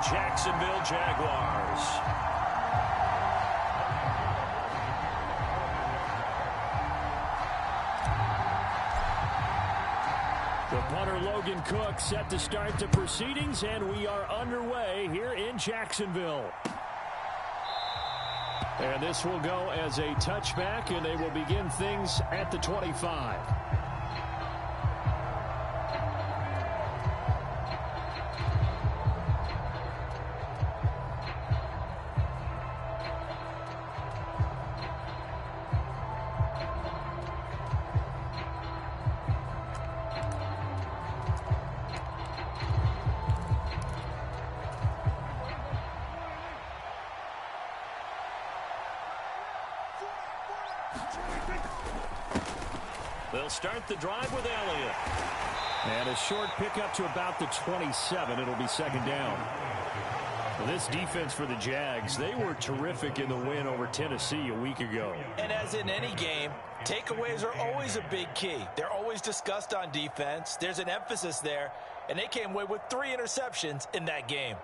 Jacksonville Jaguars. The punter Logan Cook set to start the proceedings, and we are underway here in Jacksonville. And this will go as a touchback, and they will begin things at the 25. They'll start the drive with Elliott. And a short pickup to about the 27. It'll be second down. Well, this defense for the Jags, they were terrific in the win over Tennessee a week ago. And as in any game, takeaways are always a big key. They're always discussed on defense. There's an emphasis there. And they came away with 3 interceptions in that game.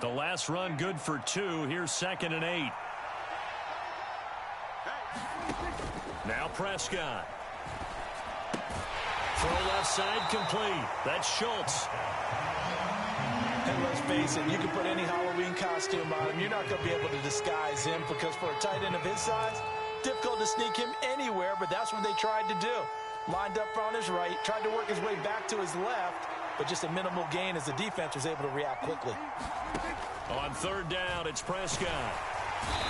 The last run good for 2. Here's 2nd and 8. Now Prescott. Throw left side complete. That's Schultz. And let's face it, you can put any Halloween costume on him. You're not going to be able to disguise him because for a tight end of his size, difficult to sneak him anywhere, but that's what they tried to do. Lined up on his right, tried to work his way back to his left, but just a minimal gain as the defense was able to react quickly. On 3rd down, it's Prescott.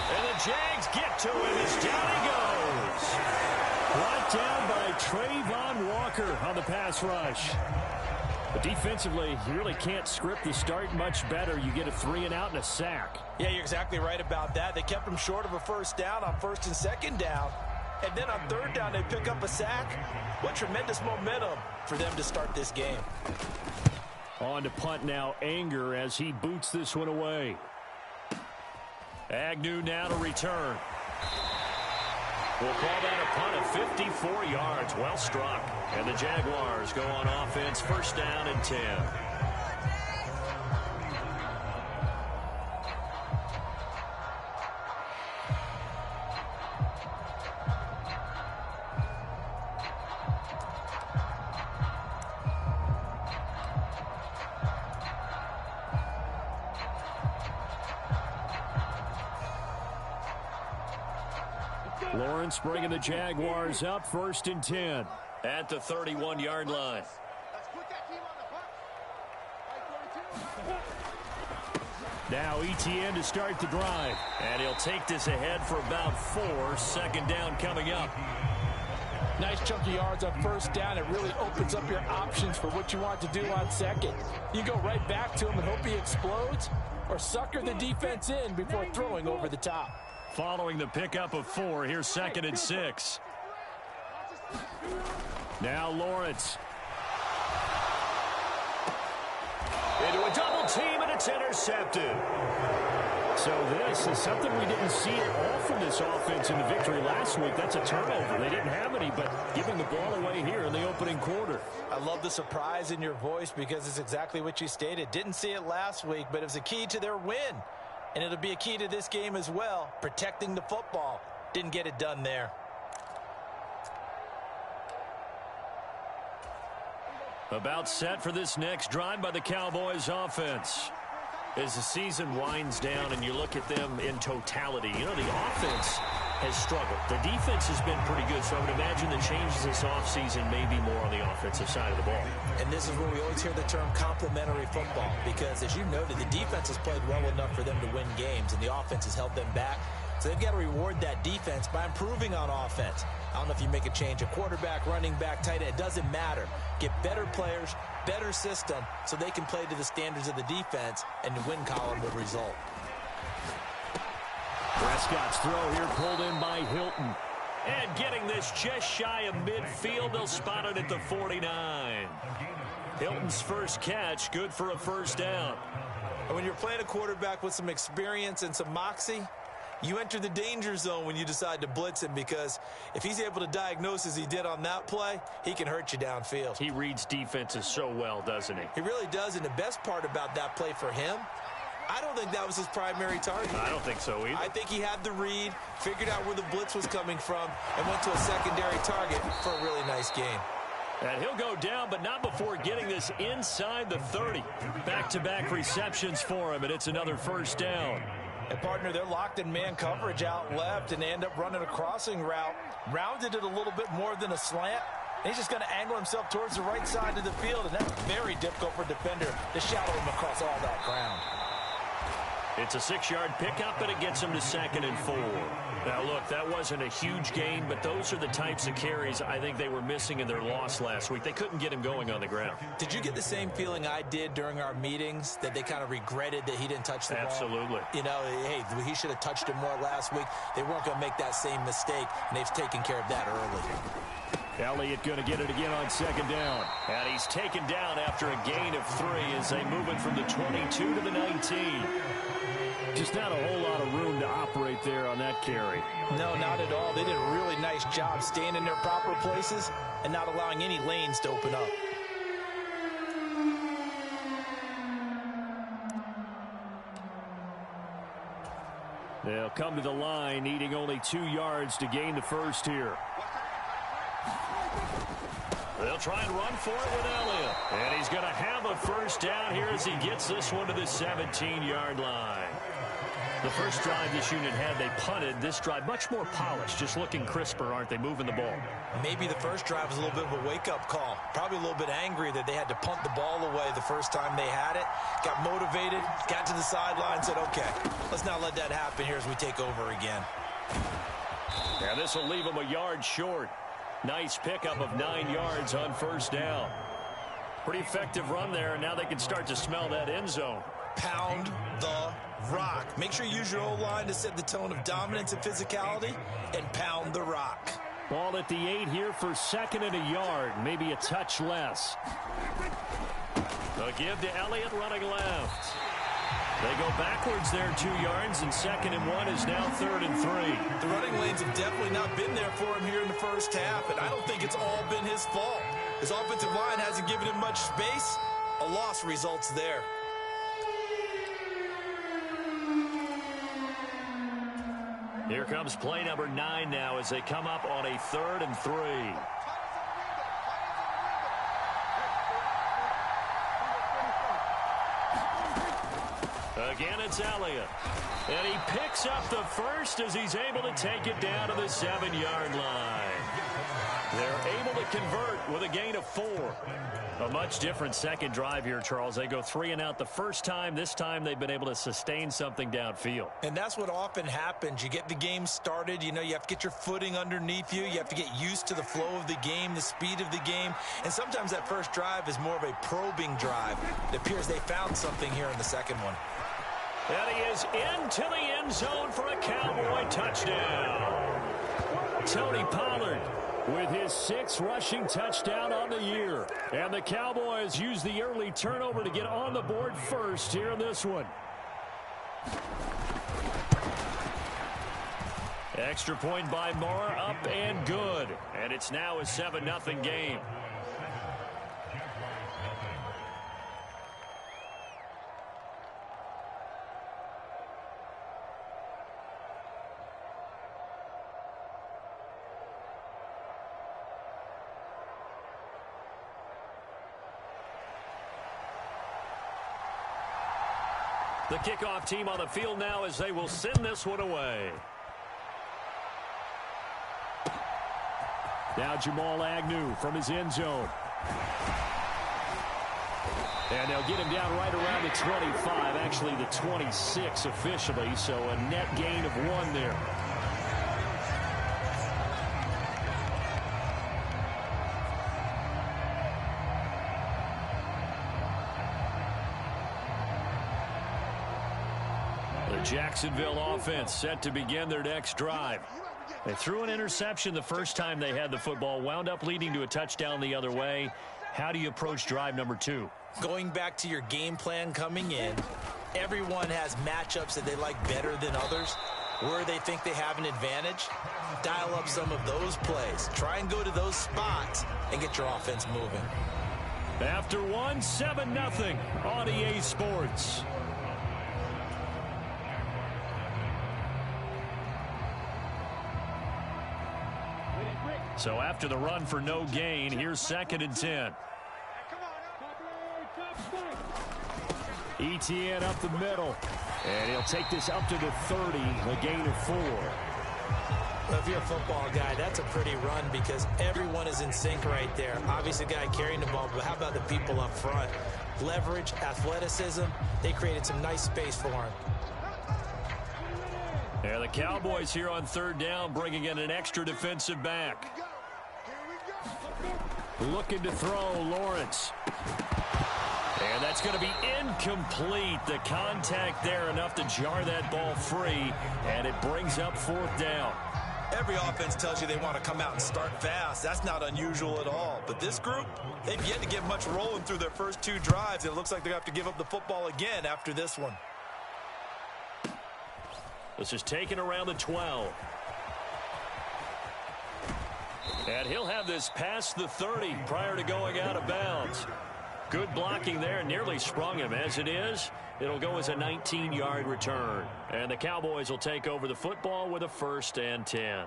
And the Jags get to him as down he goes. Brought down by Trayvon Walker on the pass rush. But defensively, you really can't script the start much better. You get a 3 and out and a sack. Yeah, you're exactly right about that. They kept him short of a first down on 1st and 2nd down. And then on 3rd down, they pick up a sack. What tremendous momentum for them to start this game. On to punt now, Anger as he boots this one away. Agnew now to return. We'll call that a punt of 54 yards. Well struck. And the Jaguars go on offense, 1st down and 10. Lawrence bringing the Jaguars up, 1st and 10 at the 31-yard line. Now Etienne to start the drive, and he'll take this ahead for about 4. 2nd down coming up. Nice chunky yards on 1st down. It really opens up your options for what you want to do on 2nd. You go right back to him and hope he explodes, or sucker the defense in before throwing over the top. Following the pickup of 4, here's 2nd and 6. Now Lawrence. Into a double team, and it's intercepted. So this is something we didn't see at all from this offense in the victory last week. That's a turnover. They didn't have any, but giving the ball away here in the opening quarter. I love the surprise in your voice because it's exactly what you stated. Didn't see it last week, but it was a key to their win. And it'll be a key to this game as well, protecting the football. Didn't get it done there. About set for this next drive by the Cowboys offense. As the season winds down and you look at them in totality, you know, the offense has struggled. The defense has been pretty good, so I would imagine the changes this offseason may be more on the offensive side of the ball. And this is where we always hear the term complementary football because, as you noted, the defense has played well enough for them to win games, and the offense has held them back. So they've got to reward that defense by improving on offense. I don't know if you make a change, a quarterback, running back, tight end, it doesn't matter. Get better players, better system, so they can play to the standards of the defense, and the win column will result. Prescott's throw here pulled in by Hilton. And getting this just shy of midfield, they'll spot it at the 49. Hilton's first catch, good for a 1st down. And when you're playing a quarterback with some experience and some moxie, you enter the danger zone when you decide to blitz him, because if he's able to diagnose as he did on that play, he can hurt you downfield. He reads defenses so well, doesn't he? He really does, and the best part about that play for him, I don't think that was his primary target. I don't think so either. I think he had the read, figured out where the blitz was coming from, and went to a secondary target for a really nice game. And he'll go down, but not before getting this inside the 30. Back-to-back receptions for him, and it's another first down. And, partner, they're locked in man coverage out left, and they end up running a crossing route. Rounded it a little bit more than a slant. And he's just going to angle himself towards the right side of the field, and that's very difficult for a defender to shadow him across all that ground. It's a 6-yard pickup, and it gets him to 2nd and 4. Now, look, that wasn't a huge gain, but those are the types of carries I think they were missing in their loss last week. They couldn't get him going on the ground. Did you get the same feeling I did during our meetings, that they kind of regretted that he didn't touch the ball? Absolutely. You know, hey, he should have touched it more last week. They weren't going to make that same mistake, and they've taken care of that early. Elliott going to get it again on 2nd down. And he's taken down after a gain of 3 as they move it from the 22 to the 19. Just not a whole lot of room to operate there on that carry. No, not at all. They did a really nice job staying in their proper places and not allowing any lanes to open up. They'll come to the line, needing only 2 yards to gain the first here. They'll try and run for it with Elliott. And he's going to have a first down here as he gets this one to the 17-yard line. The first drive this unit had, they punted. This drive, much more polished, just looking crisper, aren't they, moving the ball? Maybe the first drive was a little bit of a wake-up call. Probably a little bit angry that they had to punt the ball away the first time they had it. Got motivated, got to the sideline, said, okay, let's not let that happen here as we take over again. And this will leave them a yard short. Nice pickup of 9 yards on first down. Pretty effective run there, and now they can start to smell that end zone. Pound the rock. Make sure you use your O-line to set the tone of dominance and physicality, and pound the rock. Ball at the 8 here for 2nd and a yard, maybe a touch less. The give to Elliott running left. They go backwards there 2 yards, and 2nd and 1 is now 3rd and 3. The running lanes have definitely not been there for him here in the first half, and I don't think it's all been his fault. His offensive line hasn't given him much space. A loss results there. Here comes play number 9 now as they come up on a 3rd and 3. Again, it's Elliott. And he picks up the first as he's able to take it down to the 7-yard line. They're able to convert with a gain of 4. A much different second drive here, Charles. They go 3 and out the first time. This time they've been able to sustain something downfield. And that's what often happens. You get the game started. You know, you have to get your footing underneath you. You have to get used to the flow of the game, the speed of the game. And sometimes that first drive is more of a probing drive. It appears they found something here in the second one. And he is into the end zone for a Cowboy touchdown. Tony Pollard with his 6th rushing touchdown on the year. And the Cowboys use the early turnover to get on the board first here in this one. Extra point by Moore, up and good. And it's now a 7-0 game. The kickoff team on the field now as they will send this one away. Now Jamal Agnew from his end zone. And they'll get him down right around the 25, actually the 26 officially, so a net gain of 1 there. Jacksonville offense set to begin their next drive. They threw an interception the first time they had the football, wound up leading to a touchdown the other way. How do you approach drive number 2? Going back to your game plan coming in, everyone has matchups that they like better than others. Where they think they have an advantage, dial up some of those plays. Try and go to those spots and get your offense moving. After one, 7-0 on EA Sports. So after the run for no gain, here's 2nd and 10. Etienne up the middle. And he'll take this up to the 30, a gain of 4. Well, if you're a football guy, that's a pretty run because everyone is in sync right there. Obviously, the guy carrying the ball, but how about the people up front? Leverage, athleticism, they created some nice space for him. Yeah, the Cowboys here on 3rd down, bringing in an extra defensive back. Looking to throw, Lawrence. And that's going to be incomplete. The contact there enough to jar that ball free, and it brings up 4th down. Every offense tells you they want to come out and start fast. That's not unusual at all. But this group, they've yet to get much rolling through their first 2 drives. It looks like they're going to have to give up the football again after this one. This is taken around the 12. And he'll have this past the 30 prior to going out of bounds. Good blocking there, nearly sprung him. As it is, it'll go as a 19-yard return. And the Cowboys will take over the football with a 1st and 10.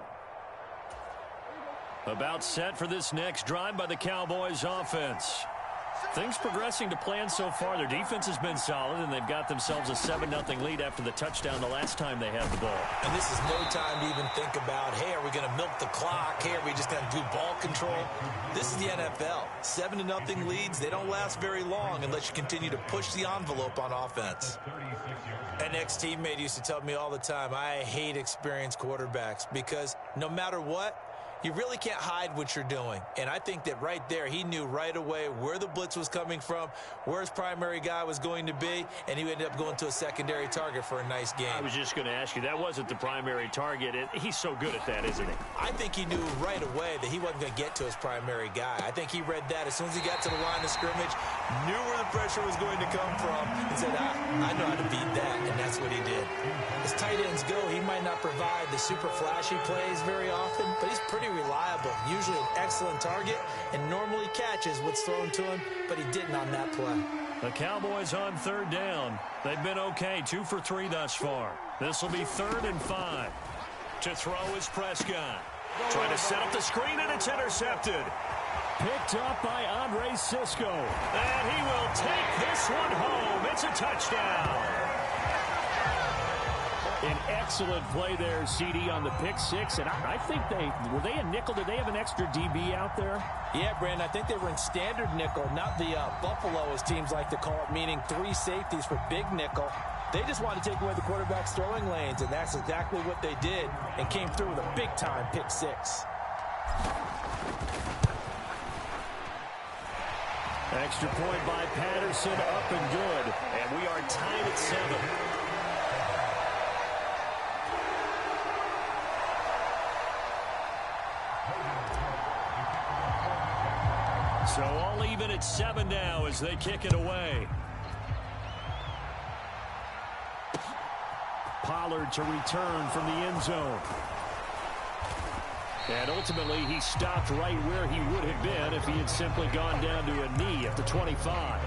About set for this next drive by the Cowboys offense. Things progressing to plan so far. Their defense has been solid, and they've got themselves a 7-0 lead after the touchdown the last time they had the ball. And this is no time to even think about, hey, are we going to milk the clock? Hey, are we just going to do ball control? This is the NFL. 7-0 leads, they don't last very long unless you continue to push the envelope on offense. An ex-teammate used to tell me all the time, I hate experienced quarterbacks because no matter what, you really can't hide what you're doing. And I think that right there, he knew right away where the blitz was coming from, where his primary guy was going to be, and he ended up going to a secondary target for a nice game. I was just going to ask you, that wasn't the primary target. He's so good at that, isn't he? I think he knew right away that he wasn't going to get to his primary guy. I think he read that as soon as he got to the line of scrimmage, knew where the pressure was going to come from, and said, I know how to beat that, and that's what he did. As tight ends go, he might not provide the super flashy plays very often, but he's pretty reliable, usually an excellent target, and normally catches what's thrown to him, but he didn't on that play. The Cowboys on 3rd down. They've been okay, 2 for 3 thus far. This will be 3rd and 5. To throw is Prescott. Trying to set up the screen, and it's intercepted. Picked up by Andre Cisco. And he will take this one home. It's a touchdown. An excellent play there, CD, on the pick 6. And I think were they a nickel? Did they have an extra DB out there? Yeah, Brandon, I think they were in standard nickel, not the Buffalo, as teams like to call it, meaning 3 safeties for big nickel. They just wanted to take away the quarterback's throwing lanes, and that's exactly what they did, and came through with a big-time pick 6. Extra point by Patterson, up and good. And we are tied at 7. So all even at 7 now as they kick it away. Pollard to return from the end zone. And ultimately, he stopped right where he would have been if he had simply gone down to a knee at the 25.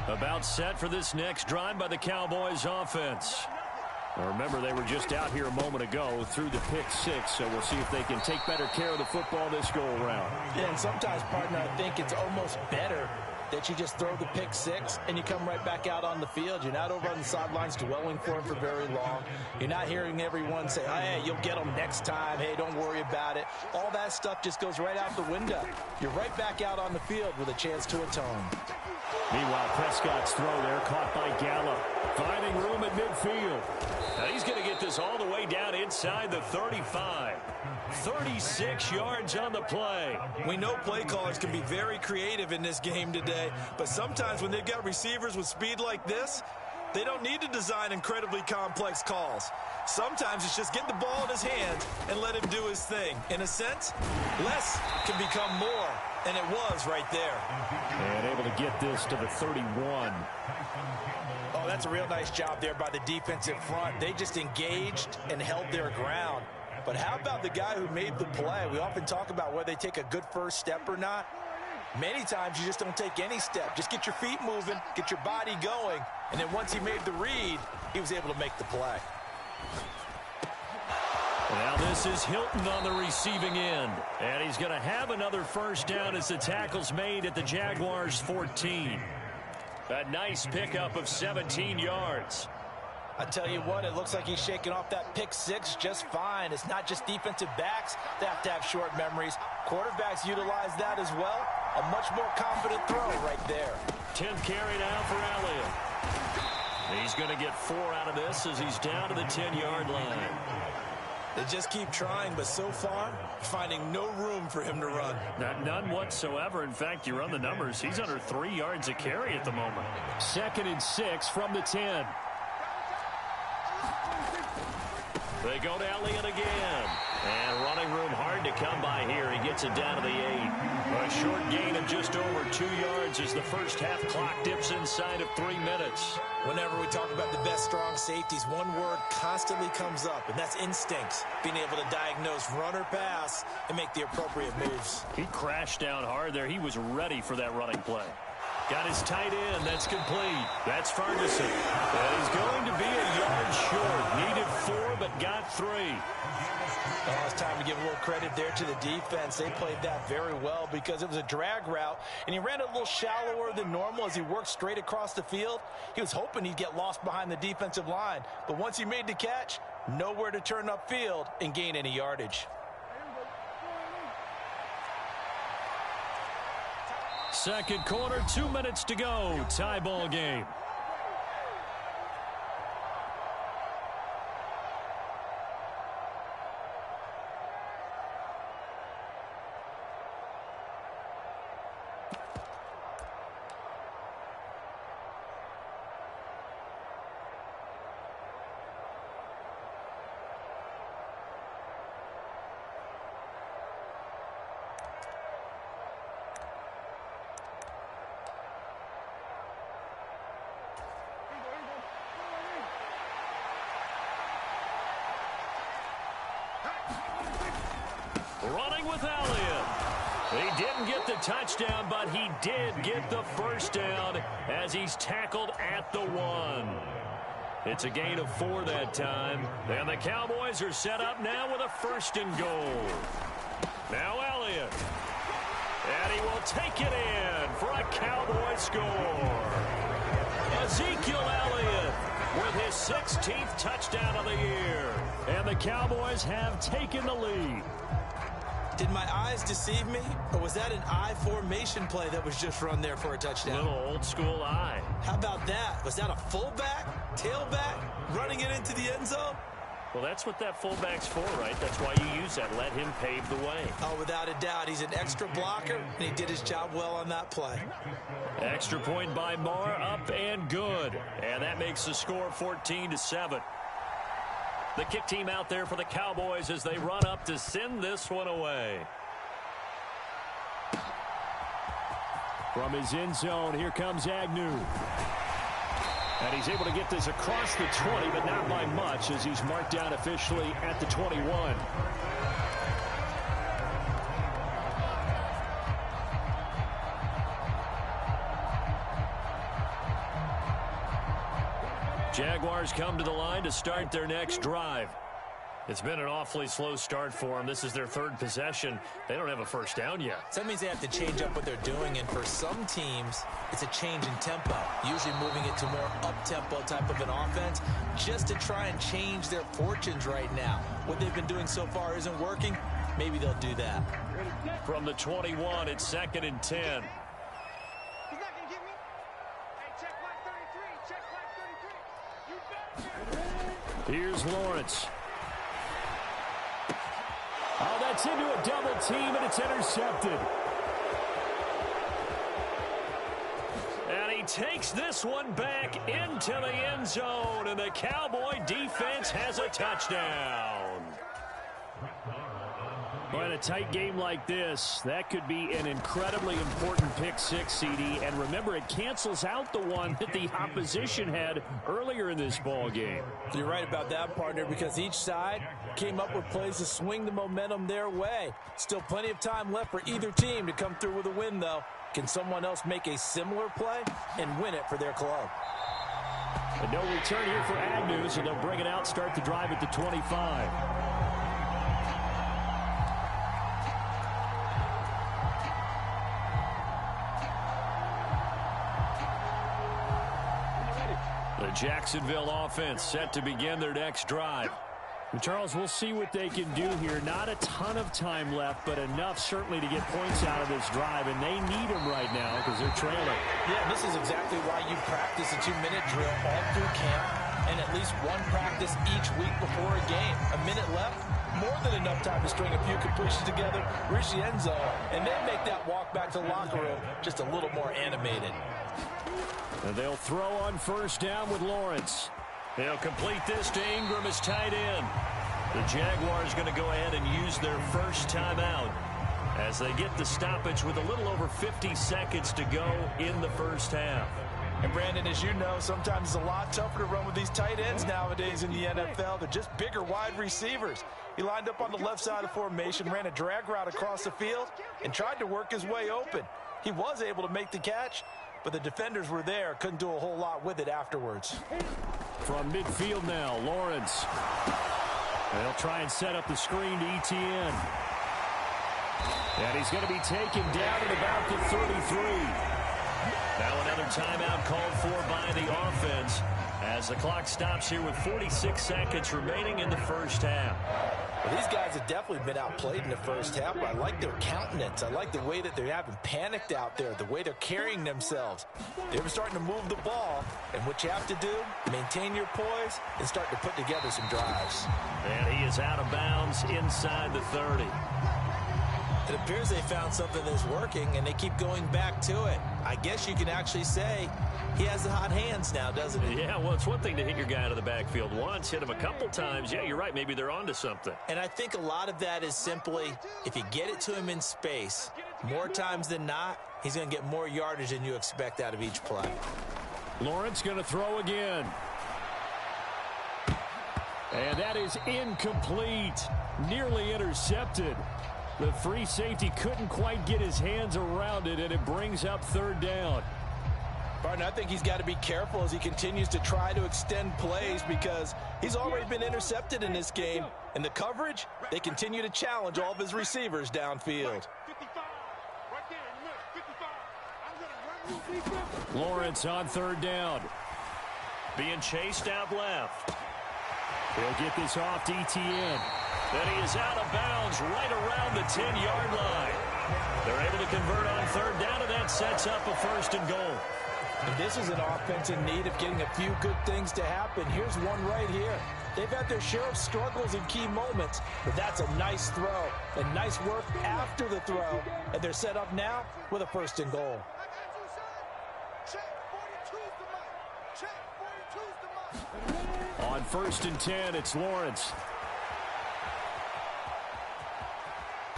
About set for this next drive by the Cowboys offense. Now remember, they were just out here a moment ago through the pick 6, so we'll see if they can take better care of the football this go-around. Yeah, and sometimes, partner, I think it's almost better that you just throw the pick 6 and you come right back out on the field. You're not over on the sidelines dwelling for him for very long. You're not hearing everyone say, hey, you'll get him next time. Hey, don't worry about it. All that stuff just goes right out the window. You're right back out on the field with a chance to atone. Meanwhile, Prescott's throw there caught by Gallup. Finding room at midfield. Now he's going to get this all the way down inside the 35. 36 yards on the play. We know play callers can be very creative in this game today, but sometimes when they've got receivers with speed like this, They don't need to design incredibly complex calls. Sometimes it's just get the ball in his hands and let him do his thing. In a sense, less can become more, and it was right there. And able to get this to the 31. Oh, that's a real nice job there by the defensive front. They just engaged and held their ground. But how about the guy who made the play? We often talk about whether they take a good first step or not. Many times you just don't take any step. Just get your feet moving, get your body going, and then once he made the read, he was able to make the play. Now this is Hilton on the receiving end. And he's going to have another first down as the tackle's made at the Jaguars' 14. A nice pickup of 17 yards. I tell you what, it looks like he's shaking off that pick six just fine. It's not just defensive backs that have to have short memories. Quarterbacks utilize that as well. A much more confident throw right there. 10th carry now for Elliott. He's going to get 4 out of this as he's down to the 10-yard line. They just keep trying, but so far, finding no room for him to run. None whatsoever. In fact, you run the numbers. He's under 3 yards a carry at the moment. 2nd and 6 from the 10. They go to Elliott again. And running room hard to come by here. He gets it down to the 8. A short gain of just over 2 yards as the first half clock dips inside of 3 minutes. Whenever we talk about the best strong safeties, one word constantly comes up, and that's instincts. Being able to diagnose run or pass and make the appropriate moves. He crashed down hard there. He was ready for that running play. Got his tight end. That's complete. That's Ferguson. And he's going to be a yard short. Needed 4, but got 3. Oh, it's time to give a little credit there to the defense. They played that very well because it was a drag route, and he ran a little shallower than normal as he worked straight across the field. He was hoping he'd get lost behind the defensive line, but once he made the catch, nowhere to turn upfield and gain any yardage. Second quarter, 2 minutes to go. Tie ball game. Running with Elliott. He didn't get the touchdown, but he did get the first down as he's tackled at the 1. It's a gain of 4 that time. And the Cowboys are set up now with a 1st and goal. Now Elliott. And he will take it in for a Cowboy score. Ezekiel Elliott with his 16th touchdown of the year. And the Cowboys have taken the lead. Did my eyes deceive me, or was that an I formation play that was just run there for a touchdown? Little old school eye. How about that? Was that a fullback, tailback, running it into the end zone? Well, that's what that fullback's for, right? That's why you use that. Let him pave the way. Oh, without a doubt. He's an extra blocker, and he did his job well on that play. Extra point by Marr, up and good. And that makes the score 14-7. The kick team out there for the Cowboys as they run up to send this one away. From his end zone, here comes Agnew. And he's able to get this across the 20, but not by much as he's marked down officially at the 21. Jaguars come to the line to start their next drive. It's been an awfully slow start for them. This is their 3rd possession. They don't have a first down yet. So that means they have to change up what they're doing, and for some teams, it's a change in tempo, usually moving it to more up-tempo type of an offense just to try and change their fortunes right now. What they've been doing so far isn't working. Maybe they'll do that. From the 21, it's 2nd and 10. Here's Lawrence. Oh, that's into a double team, and it's intercepted. And he he takes this one back into the end zone, and the Cowboy defense has a touchdown. Well, in a tight game like this, that could be an incredibly important pick six, CD. And remember, it cancels out the one that the opposition had earlier in this ball game. You're right about that, partner, because each side came up with plays to swing the momentum their way. Still plenty of time left for either team to come through with a win, though. Can someone else make a similar play and win it for their club? And no return here for Agnew, so they'll bring it out, start the drive at the 25. The Jacksonville offense set to begin their next drive. And Charles, we'll see what they can do here. Not a ton of time left, but enough certainly to get points out of this drive, and they need them right now because they're trailing. Yeah, this is exactly why you practice a 2-minute drill all through camp and at least one practice each week before a game. A minute left, more than enough time to string a few completions together, reach the end zone, and then make that walk back to the locker room just a little more animated. And they'll throw on first down with Lawrence. They'll complete this to Ingram as tight end. The Jaguars going to go ahead and use their first timeout as they get the stoppage with a little over 50 seconds to go in the first half. And Brandon, as you know, sometimes it's a lot tougher to run with these tight ends nowadays in the NFL. They're just bigger wide receivers. He lined up on the left side of the formation, ran a drag route across the field, and tried to work his way open. He was able to make the catch, but the defenders were there, couldn't do a whole lot with it afterwards. From midfield now, Lawrence. They'll try and set up the screen to Etienne. And he's going to be taken down at about the 33. Now another timeout called for by the offense as the clock stops here with 46 seconds remaining in the first half. Well, these guys have definitely been outplayed in the first half, but I like their countenance. I like the way that they haven't panicked out there, the way they're carrying themselves. They're starting to move the ball, and what you have to do, maintain your poise and start to put together some drives. And he is out of bounds inside the 30. It appears they found something that's working, and they keep going back to it. I guess you can actually say he has the hot hands now, doesn't he? Yeah, well, it's one thing to hit your guy out of the backfield once, hit him a couple times. Yeah, you're right. Maybe they're onto something. And I think a lot of that is simply if you get it to him in space, more times than not, he's going to get more yardage than you expect out of each play. Lawrence going to throw again. And that is incomplete. Nearly intercepted. The free safety couldn't quite get his hands around it, and it brings up third down. Barton, I think he's got to be careful as he continues to try to extend plays because he's already been intercepted in this game. And the coverage, they continue to challenge all of his receivers downfield. Lawrence on third down. Being chased out left. He'll get this off to Etienne. Then he is out of bounds right around the 10-yard line. They're able to convert on third down, and that sets up a first and goal. And this is an offense in need of getting a few good things to happen. Here's one right here. They've had their share of struggles in key moments, but that's a nice throw and nice work after the throw. And they're set up now with a first and goal. On first and 10, it's Lawrence.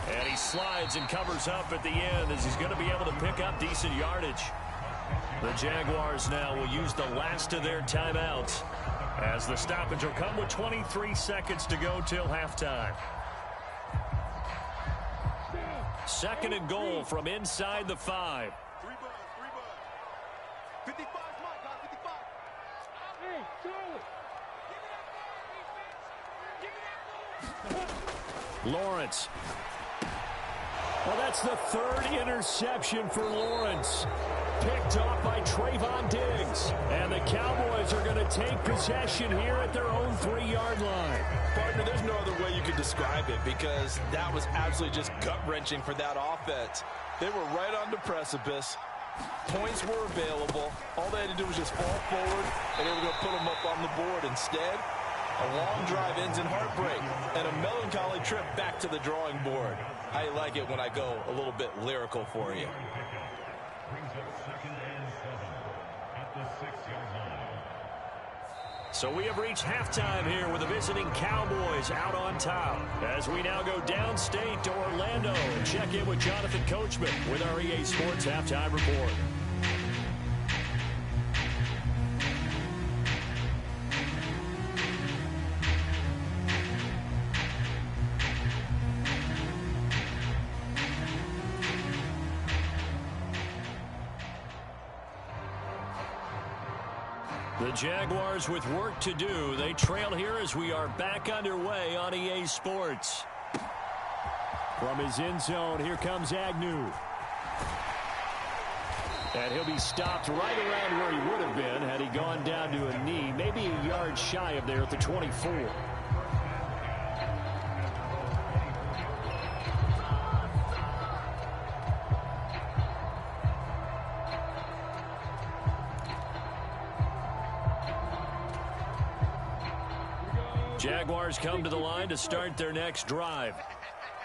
And he slides and covers up at the end as he's going to be able to pick up decent yardage. The Jaguars now will use the last of their timeouts as the stoppage will come with 23 seconds to go till halftime. Second and goal from inside the 5. 55 Lawrence. Well, that's the third interception for Lawrence. Picked off by Trayvon Diggs. And the Cowboys are going to take possession here at their own 3-yard line. Partner, there's no other way you could describe it because that was absolutely just gut-wrenching for that offense. They were right on the precipice. Points were available. All they had to do was just fall forward, and they were going to put them up on the board. Instead, a long drive ends in heartbreak and a melancholy trip back to the drawing board. I like it when I go a little bit lyrical for you. So we have reached halftime here with the visiting Cowboys out on top. As we now go downstate to Orlando and check in with Jonathan Coachman with our EA Sports Halftime Report. The Jaguars with work to do. They trail here as we are back underway on EA Sports. From his end zone, here comes Agnew. And he'll be stopped right around where he would have been had he gone down to a knee, maybe a yard shy of there at the 24. Jaguars come to the line to start their next drive.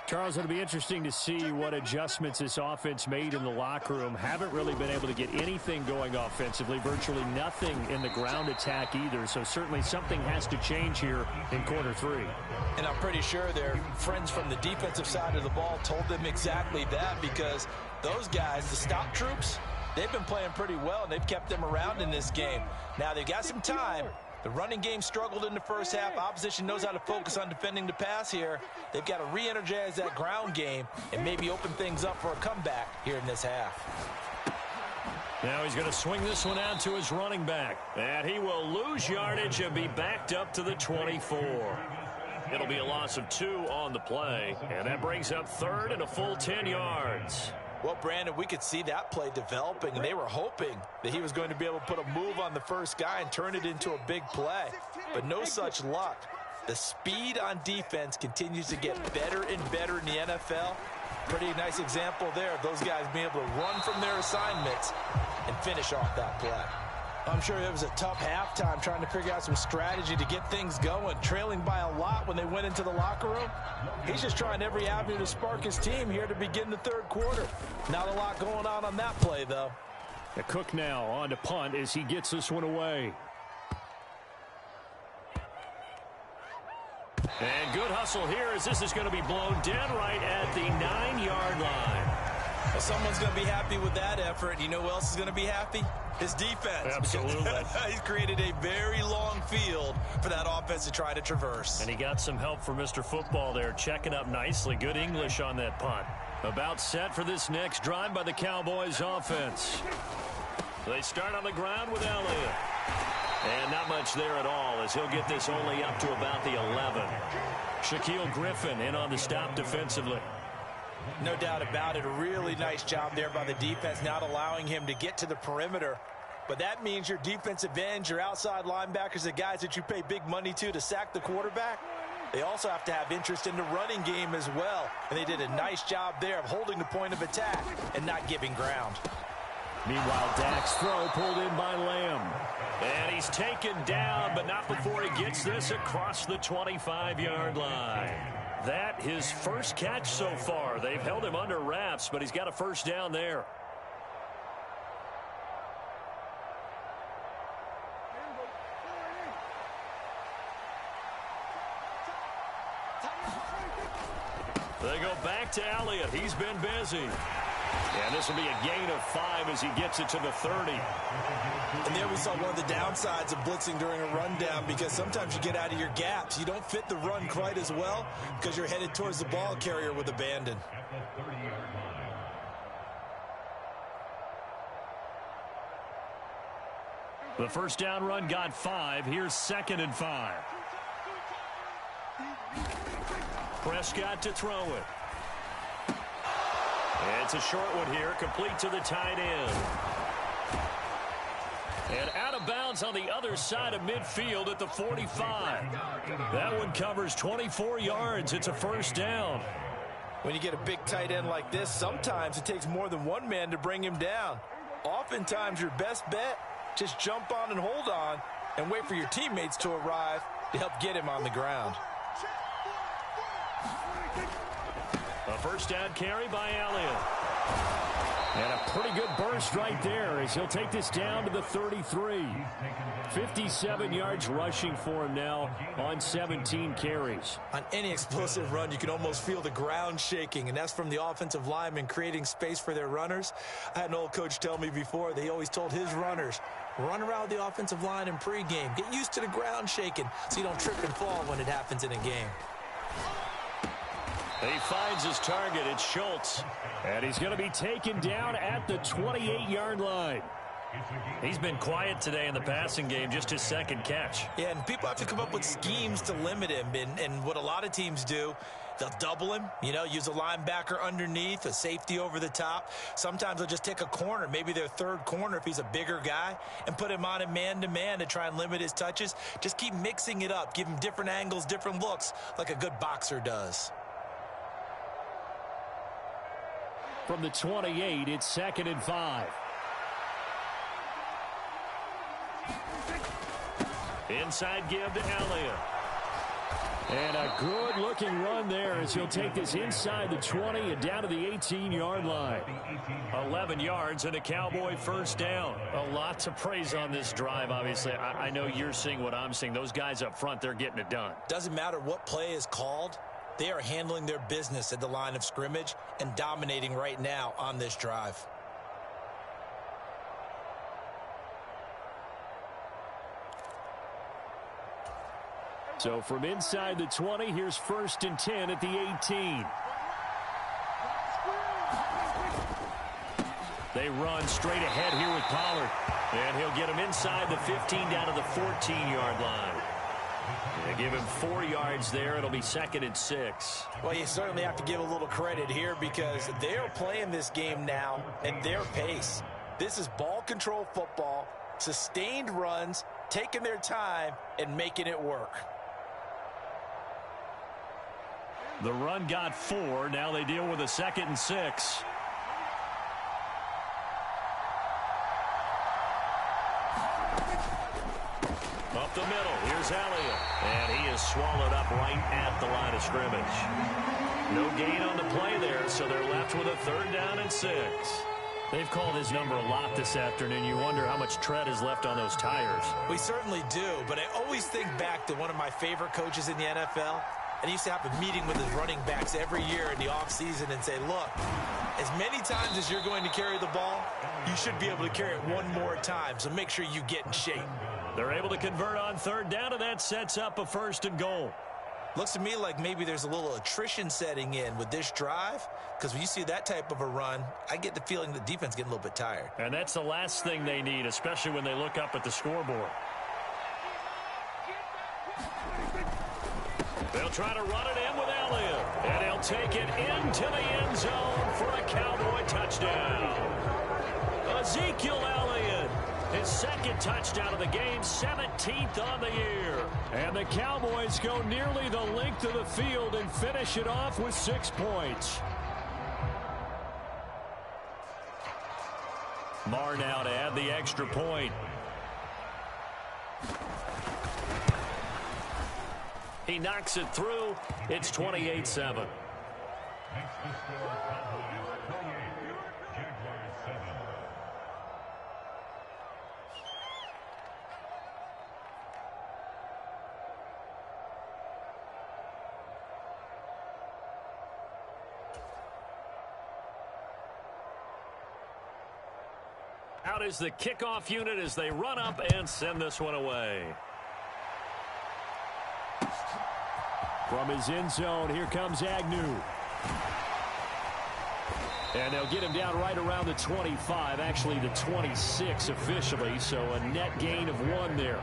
Charles, it'll be interesting to see what adjustments this offense made in the locker room. Haven't really been able to get anything going offensively, virtually nothing in the ground attack either. So certainly something has to change here in quarter three. And I'm pretty sure their friends from the defensive side of the ball told them exactly that, because those guys, the stop troops, they've been playing pretty well, and they've kept them around in this game. Now they've got some time. The running game struggled in the first half. Opposition knows how to focus on defending the pass here. They've got to re-energize that ground game and maybe open things up for a comeback here in this half. Now he's going to swing this one out to his running back. And he will lose yardage and be backed up to the 24. It'll be a loss of 2 on the play. And that brings up third and a full 10 yards. Well, Brandon, we could see that play developing, and they were hoping that he was going to be able to put a move on the first guy and turn it into a big play. But no such luck. The speed on defense continues to get better and better in the NFL. Pretty nice example there of those guys being able to run from their assignments and finish off that play. I'm sure it was a tough halftime trying to figure out some strategy to get things going, trailing by a lot when they went into the locker room. He's just trying every avenue to spark his team here to begin the third quarter. Not a lot going on that play, though. The Cook now on to punt as he gets this one away. And good hustle here as this is going to be blown dead right at the 9-yard line. Well, someone's going to be happy with that effort. You know who else is going to be happy? His defense. Absolutely. He's created a very long field for that offense to try to traverse. And he got some help from Mr. Football there, checking up nicely. Good English on that punt. About set for this next drive by the Cowboys offense. They start on the ground with Elliott. And not much there at all as he'll get this only up to about the 11. Shaquille Griffin in on the stop defensively. No doubt about it. A really nice job there by the defense, not allowing him to get to the perimeter. But that means your defensive ends, your outside linebackers, the guys that you pay big money to sack the quarterback, they also have to have interest in the running game as well. And they did a nice job there of holding the point of attack and not giving ground. Meanwhile, Dak's throw pulled in by Lamb. And he's taken down, but not before he gets this across the 25-yard line. That his first catch so far. They've held him under wraps, but he's got a first down there. They go back to Elliott. He's been busy. And this will be a gain of 5 as he gets it to the 30. And there we saw one of the downsides of blitzing during a rundown, because sometimes you get out of your gaps. You don't fit the run quite as well because you're headed towards the ball carrier with abandon. The first down run got 5. Here's 2nd and 5. Prescott to throw it. It's a short one here, complete to the tight end. And out of bounds on the other side of midfield at the 45. That one covers 24 yards. It's a first down. When you get a big tight end like this, sometimes it takes more than one man to bring him down. Oftentimes your best bet, just jump on and hold on and wait for your teammates to arrive to help get him on the ground. A first down carry by Elliott. And a pretty good burst right there as he'll take this down to the 33. 57 yards rushing for him now on 17 carries. On any explosive run, you can almost feel the ground shaking, and that's from the offensive linemen creating space for their runners. I had an old coach tell me before, they always told his runners, run around the offensive line in pregame. Get used to the ground shaking so you don't trip and fall when it happens in a game. He finds his target. It's Schultz. And he's going to be taken down at the 28-yard line. He's been quiet today in the passing game, just his second catch. Yeah, and people have to come up with schemes to limit him. And what a lot of teams do, they'll double him, use a linebacker underneath, a safety over the top. Sometimes they'll just take a corner, maybe their third corner if he's a bigger guy, and put him on a man-to-man to try and limit his touches. Just keep mixing it up. Give him different angles, different looks, like a good boxer does. From the 28, it's 2nd and 5. Inside give to Elliott. And a good-looking run there as he'll take this inside the 20 and down to the 18-yard line. 11 yards and a Cowboy first down. A lot to praise on this drive, obviously. I know you're seeing what I'm seeing. Those guys up front, they're getting it done. Doesn't matter what play is called. They are handling their business at the line of scrimmage and dominating right now on this drive. So from inside the 20, here's 1st and 10 at the 18. They run straight ahead here with Pollard. And he'll get him inside the 15 down to the 14-yard line. They give him 4 yards there. It'll be 2nd and 6. Well, you certainly have to give a little credit here because they're playing this game now at their pace. This is ball control football, sustained runs, taking their time, and making it work. The run got 4. Now they deal with a 2nd and 6. Up the middle, here's Elliott. And he is swallowed up right at the line of scrimmage. No gain on the play there, so they're left with a 3rd down and 6. They've called his number a lot this afternoon. You wonder how much tread is left on those tires. We certainly do, but I always think back to one of my favorite coaches in the NFL. And he used to have a meeting with his running backs every year in the offseason and say, look, as many times as you're going to carry the ball, you should be able to carry it one more time, so make sure you get in shape. They're able to convert on 3rd down, and that sets up a 1st and goal. Looks to me like maybe there's a little attrition setting in with this drive, because when you see that type of a run, I get the feeling the defense getting a little bit tired. And that's the last thing they need, especially when they look up at the scoreboard. They'll try to run it in with Elliott, and he'll take it into the end zone for a Cowboy touchdown. Ezekiel Elliott, his 2nd touchdown of the game, 17th on the year. And the Cowboys go nearly the length of the field and finish it off with 6 points. Marr now to add the extra point. He knocks it through. It's 28-7. Out is the kickoff unit as they run up and send this one away. From his end zone, here comes Agnew. And they'll get him down right around the 25, actually the 26 officially, so a net gain of 1 there.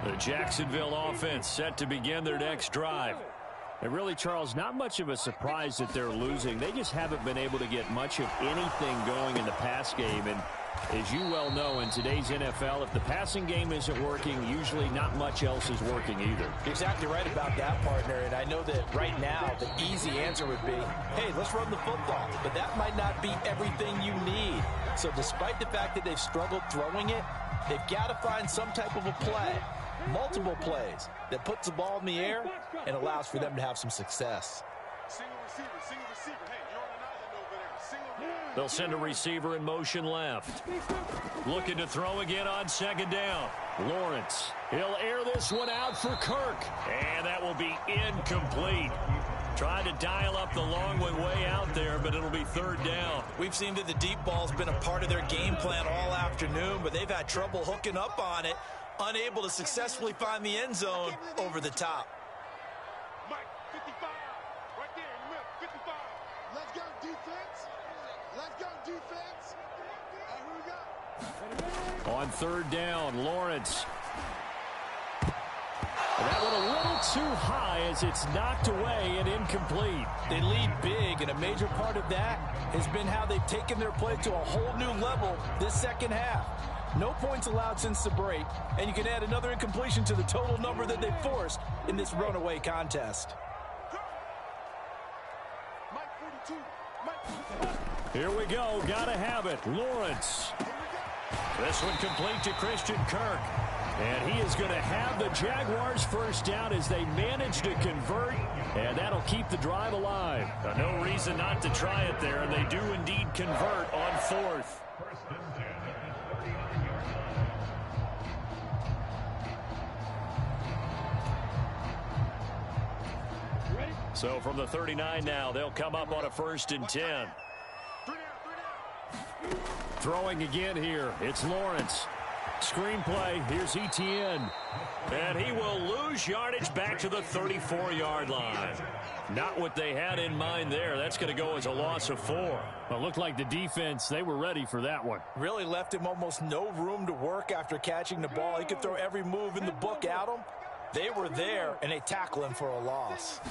The Jacksonville offense set to begin their next drive. And really, Charles, not much of a surprise that they're losing. They just haven't been able to get much of anything going in the pass game. And as you well know, in today's NFL, if the passing game isn't working, usually not much else is working either. You're exactly right about that, partner. And I know that right now the easy answer would be, hey, let's run the football. But that might not be everything you need. So despite the fact that they've struggled throwing it, they've got to find some type of a play, multiple plays, that puts the ball in the air and allows for them to have some success. They'll send a receiver in motion left. Looking to throw again on second down. Lawrence. He'll air this one out for Kirk. And that will be incomplete. Tried to dial up the long way out there, but it'll be third down. We've seen that the deep ball's been a part of their game plan all afternoon, but they've had trouble hooking up on it, unable to successfully find the end zone over the top. Mike, 55, right there in the middle, 55. Let's go, defense. Let's go, defense. Here we go. On third down, Lawrence. That one a little too high as it's knocked away and incomplete. They lead big, and a major part of that has been how they've taken their play to a whole new level this second half. No points allowed since the break, and you can add another incompletion to the total number that they forced in this runaway contest. Here we go. Gotta have it. Lawrence. This one complete to Christian Kirk. And he is going to have the Jaguars first down as they manage to convert. And that'll keep the drive alive. No reason not to try it there. And they do indeed convert on fourth. So from the 39 now, they'll come up on a 1st and 10. Throwing again here. It's Lawrence. Screenplay. Here's Etienne. And he will lose yardage back to the 34-yard line. Not what they had in mind there. That's going to go as a loss of 4. Well, it looked like the defense, they were ready for that one. Really left him almost no room to work after catching the ball. He could throw every move in the book at him. They were there, and they tackle him for a loss.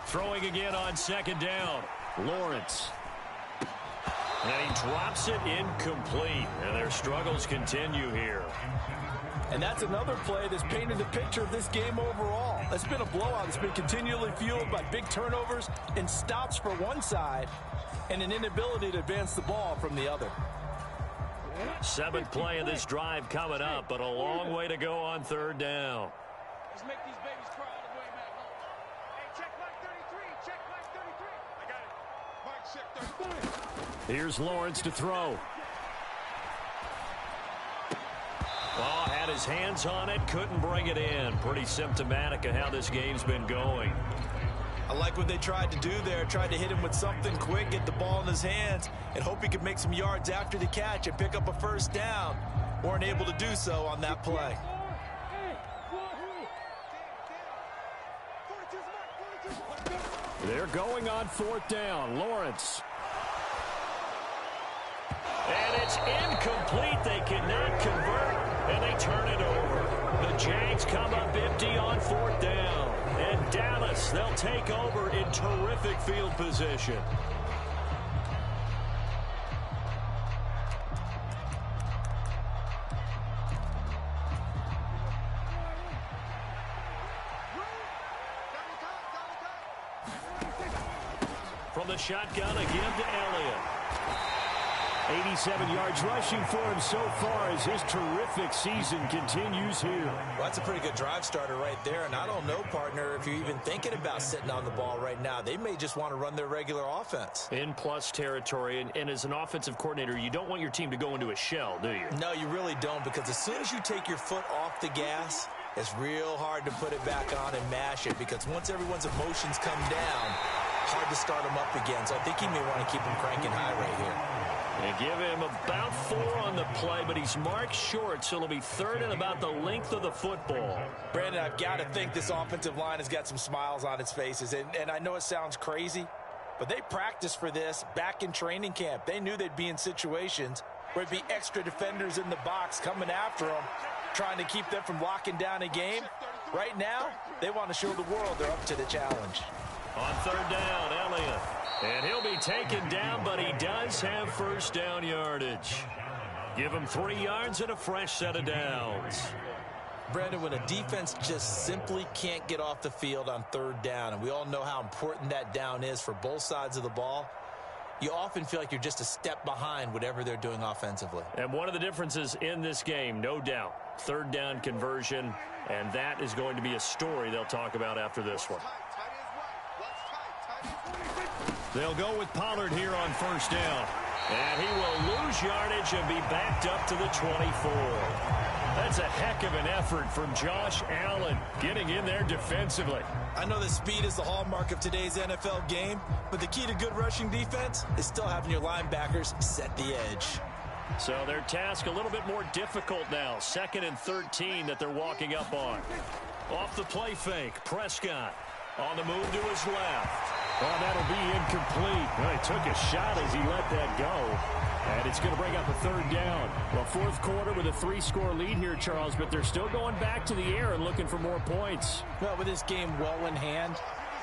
Throwing again on second down. Lawrence. And he drops it incomplete. And their struggles continue here. And that's another play that's painted the picture of this game overall. It's been a blowout. It's been continually fueled by big turnovers and stops for one side and an inability to advance the ball from the other. 7th play of this drive coming up, but a long way to go on third down. Let's make these babies cry all the way back home. Hey, check Mike 33. Check Mike 33. I got it. Mike, check 33. Here's Lawrence to throw. Oh, had his hands on it, couldn't bring it in. Pretty symptomatic of how this game's been going. I like what they tried to do there. Tried to hit him with something quick, get the ball in his hands, and hope he could make some yards after the catch and pick up a first down. Weren't able to do so on that play. They're going on 4th down. Lawrence. And it's incomplete. They cannot convert, and they turn it over. The Jags come up empty on 4th down. And Dallas, they'll take over in terrific field position. From the shotgun, again to Elliott. 87 yards rushing for him so far as his terrific season continues here. Well, that's a pretty good drive starter right there. And I don't know, partner, if you're even thinking about sitting on the ball right now. They may just want to run their regular offense. In plus territory, and as an offensive coordinator, you don't want your team to go into a shell, do you? No, you really don't, because as soon as you take your foot off the gas, it's real hard to put it back on and mash it, because once everyone's emotions come down, hard to start them up again. So I think he may want to keep them cranking high right here. And give him about 4 on the play, but he's marked short, so it'll be 3rd and about the length of the football. Brandon, I've got to think this offensive line has got some smiles on its faces. And I know it sounds crazy, but they practiced for this back in training camp. They knew they'd be in situations where it'd be extra defenders in the box coming after them, trying to keep them from locking down a game. Right now, they want to show the world they're up to the challenge. On 3rd down, Elliott. And he'll be taken down, but he does have first down yardage. Give him 3 yards and a fresh set of downs. Brandon, when a defense just simply can't get off the field on 3rd down, and we all know how important that down is for both sides of the ball, you often feel like you're just a step behind whatever they're doing offensively. And one of the differences in this game, no doubt, 3rd down conversion, and that is going to be a story they'll talk about after this one. They'll go with Pollard here on first down. And he will lose yardage and be backed up to the 24. That's a heck of an effort from Josh Allen getting in there defensively. I know that speed is the hallmark of today's NFL game, but the key to good rushing defense is still having your linebackers set the edge. So their task a little bit more difficult now. 2nd and 13 that they're walking up on. Off the play fake, Prescott on the move to his left. Oh, that'll be incomplete. Well, he took a shot as he let that go. And it's going to bring up a 3rd down. Well, 4th quarter with a 3-score lead here, Charles, but they're still going back to the air and looking for more points. Well, with this game well in hand,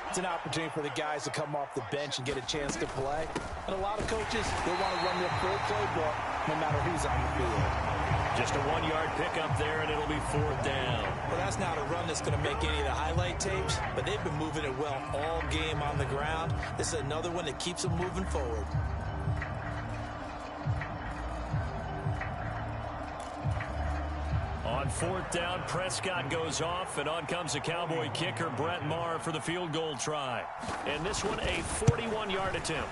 it's an opportunity for the guys to come off the bench and get a chance to play. And a lot of coaches, they want to run their full playbook no matter who's on the field. Just a 1-yard pickup there, and it'll be 4th down. Well, that's not a run that's going to make any of the highlight tapes, but they've been moving it well all game on the ground. This is another one that keeps them moving forward. On 4th down, Prescott goes off, and on comes the Cowboy kicker, Brett Maher, for the field goal try. And this one, a 41-yard attempt.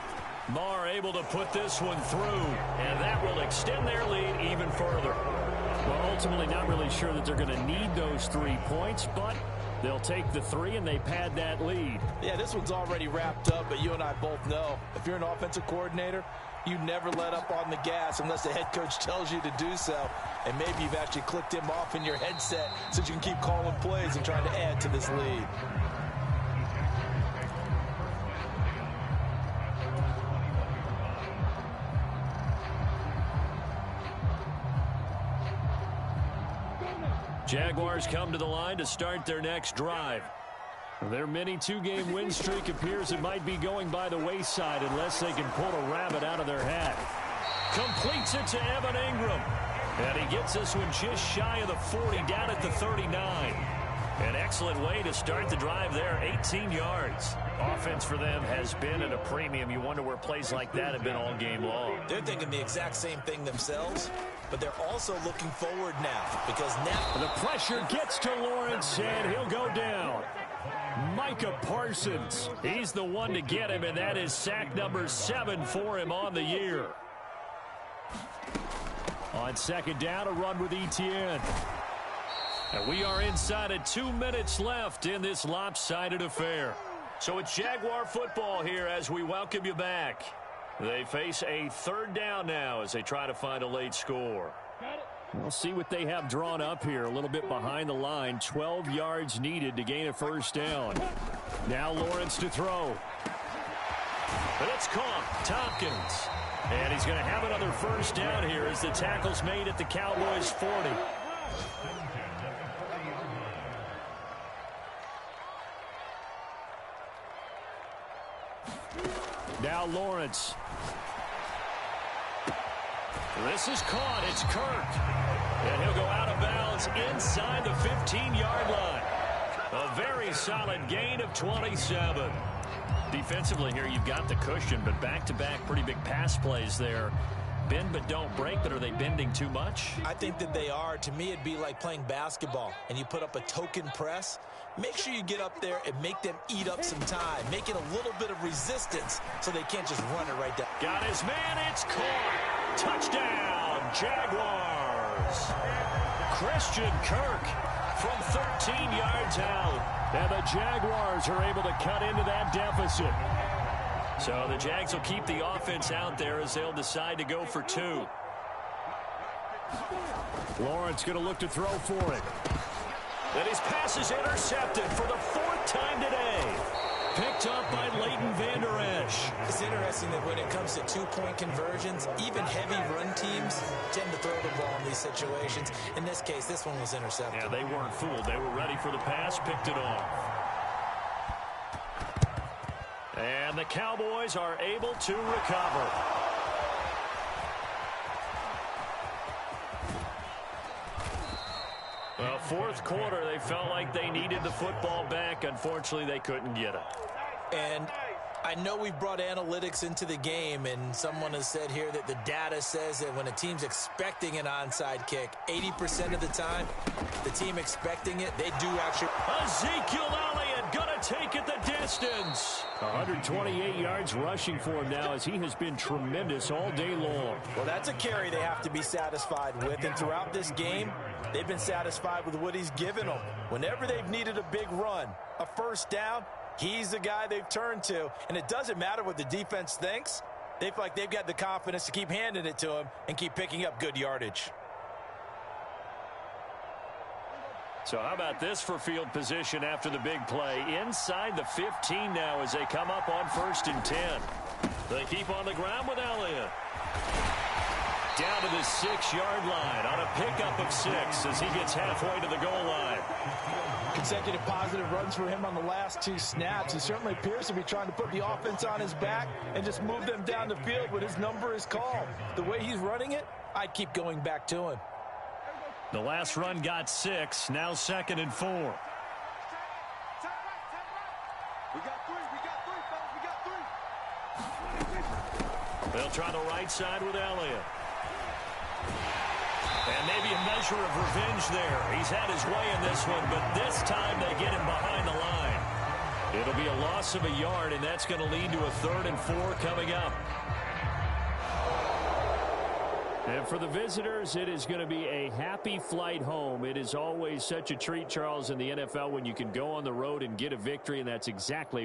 Maher able to put this one through, and that will extend their lead even further. Well, ultimately not really sure that they're going to need those 3 points, but they'll take the 3 and they pad that lead. Yeah, this one's already wrapped up, but you and I both know if you're an offensive coordinator, you never let up on the gas unless the head coach tells you to do so. And maybe you've actually clicked him off in your headset so you can keep calling plays and trying to add to this lead. Jaguars come to the line to start their next drive. Their mini 2-game win streak appears it might be going by the wayside unless they can pull a rabbit out of their hat. Completes it to Evan Ingram. And he gets this one just shy of the 40, down at the 39. An excellent way to start the drive there, 18 yards. Offense for them has been at a premium. You wonder where plays like that have been all game long. They're thinking the exact same thing themselves, but they're also looking forward now because now the pressure gets to Lawrence, and he'll go down. Micah Parsons, he's the one to get him, and that is sack number 7 for him on the year. On 2nd down, a run with Etienne. And we are inside of 2 minutes left in this lopsided affair. So it's Jaguar football here as we welcome you back. They face a 3rd down now as they try to find a late score. We'll see what they have drawn up here. A little bit behind the line. 12 yards needed to gain a 1st down. Now Lawrence to throw. But it's caught. Tompkins. And he's going to have another 1st down here as the tackle's made at the Cowboys' 40. Now Lawrence. This is caught. It's Kirk. And he'll go out of bounds inside the 15-yard line. A very solid gain of 27. Defensively here, you've got the cushion, but back-to-back pretty big pass plays there. Bend but don't break, but are they bending too much? I think that they are. To me, it'd be like playing basketball, and you put up a token press. Make sure you get up there and make them eat up some time. Make it a little bit of resistance so they can't just run it right down. Got his man. It's caught. Touchdown, Jaguars. Christian Kirk from 13 yards out. And the Jaguars are able to cut into that deficit. So the Jags will keep the offense out there as they'll decide to go for 2. Lawrence going to look to throw for it. And his pass is intercepted for the 4th time today. Picked up by Leighton Vander Esch. It's interesting that when it comes to 2-point conversions, even heavy run teams tend to throw the ball in these situations. In this case, this one was intercepted. Yeah, they weren't fooled. They were ready for the pass, picked it off. And the Cowboys are able to recover. Well, 4th quarter, they felt like they needed the football back. Unfortunately, they couldn't get it. And I know we've brought analytics into the game, and someone has said here that the data says that when a team's expecting an onside kick, 80% of the time, the team expecting it, they do actually. Ezekiel Elliott gonna a take at the distance. 128 yards rushing for him now as he has been tremendous all day long. Well, that's a carry they have to be satisfied with. And throughout this game, they've been satisfied with what he's given them. Whenever they've needed a big run, a first down, he's the guy they've turned to. And it doesn't matter what the defense thinks. They feel like they've got the confidence to keep handing it to him and keep picking up good yardage. So how about this for field position after the big play? Inside the 15 now as they come up on 1st and 10. They keep on the ground with Elliott. Down to the 6-yard line on a pickup of 6 as he gets halfway to the goal line. Consecutive positive runs for him on the last 2 snaps. He certainly appears to be trying to put the offense on his back and just move them down the field when his number is called. The way he's running it, I'd keep going back to him. The last run got 6, now 2nd and 4. We got 3, fellas, we got 3. They'll try the right side with Elliott. And maybe a measure of revenge there. He's had his way in this one, but this time they get him behind the line. It'll be a loss of a yard, and that's going to lead to a 3rd and 4 coming up. And for the visitors, it is going to be a happy flight home. It is always such a treat, Charles, in the NFL when you can go on the road and get a victory, and that's exactly what